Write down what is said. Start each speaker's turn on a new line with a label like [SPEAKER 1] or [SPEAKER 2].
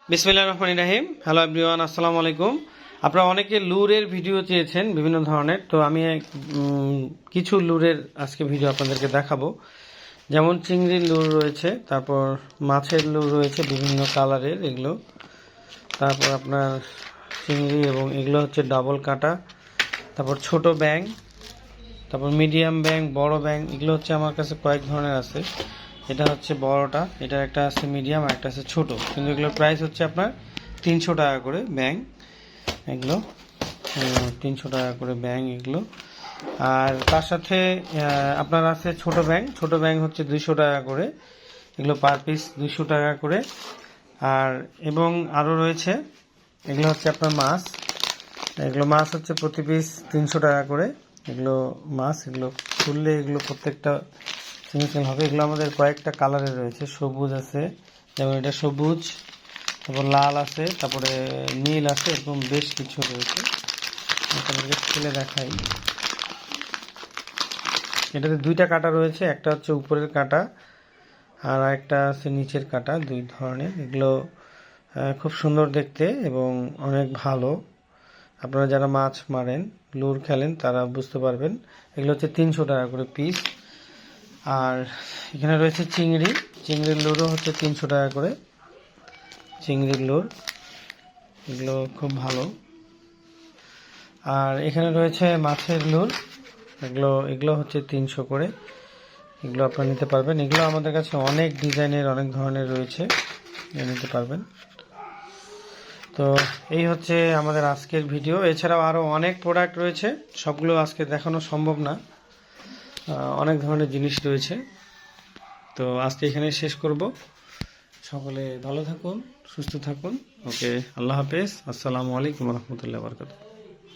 [SPEAKER 1] বিসমিল্লাহির রহমানির রহিম। Hello everyone, আসসালামু আলাইকুম। আপনারা অনেকে লুরের ভিডিও চেয়েছেন বিভিন্ন ধরনের, তো আমি কিছু লুরের আজকে ভিডিও আপনাদেরকে দেখাবো। যেমন চিংড়ির লুর রয়েছে, তারপর মাছের লুর রয়েছে বিভিন্ন কালারের এগুলো, তারপর আপনার চিংড়ি এবং এগুলো হচ্ছে ডাবল কাটা, তারপর ছোট ব্যাং, তারপর মিডিয়াম ব্যাং, বড় ব্যাং, এগুলো হচ্ছে আমার কাছে কয়েক ধরনের আছে। এটা হচ্ছে বড়টা, এটা একটা আছে মিডিয়াম আর একটা আছে ছোট, কিন্তু এগুলোর প্রাইস হচ্ছে আপনার 300 টাকা করে ব্যাং এগুলো, 300 টাকা করে ব্যাং এগুলো। আর তার সাথে আপনার আছে ছোট ব্যাং হচ্ছে 200 টাকা করে, এগুলো পার পিস 200 টাকা করে। আর এবং আরও রয়েছে, এগুলো হচ্ছে আপনার মাছ হচ্ছে প্রতি পিস 300 টাকা করে। এগুলো মাছ, এগুলো খুললে এগুলো প্রত্যেকটা সিঙ্গেল হবে। এগুলো আমাদের কয়েকটা কালারের রয়েছে, সবুজ আছে, যেমন এটা সবুজ, তারপর লাল আছে, তারপরে নীল আছে, এরকম বেশ কিছু রয়েছে। আপনাদেরকে খুলে দেখাই। এটাতে দুইটা কাটা রয়েছে, একটা হচ্ছে উপরের কাটা আর একটা আছে নিচের কাটা, দুই ধরনের। এগুলো খুব সুন্দর দেখতে এবং অনেক ভালো। আপনারা যারা মাছ মারেন, লুর খেলেন, তারা বুঝতে পারবেন। এগুলো হচ্ছে 300 টাকা করে পিস। আর এখানে রয়েছে চিংড়ির লুরও হচ্ছে 300 টাকা করে, চিংড়ির লুর, এগুলো খুব ভালো। আর এখানে রয়েছে মাছের লুর, এগুলো হচ্ছে 300 করে, এগুলো আপনারা নিতে পারবেন। এগুলো আমাদের কাছে অনেক ডিজাইনের, অনেক ধরনের রয়েছে, নিতে পারবেন। তো এই হচ্ছে আমাদের আজকের ভিডিও। এছাড়াও আরও অনেক প্রোডাক্ট রয়েছে, সবগুলো আজকে দেখানো সম্ভব না, অনেক ধরনের জিনিস রয়েছে। তো আজকে এখানে শেষ করব। সকলে ভালো থাকুন, সুস্থ থাকুন। ওকে, আল্লাহ হাফেজ, আসসালামু আলাইকুম রহমতুল্লাহ বরকাতুহু।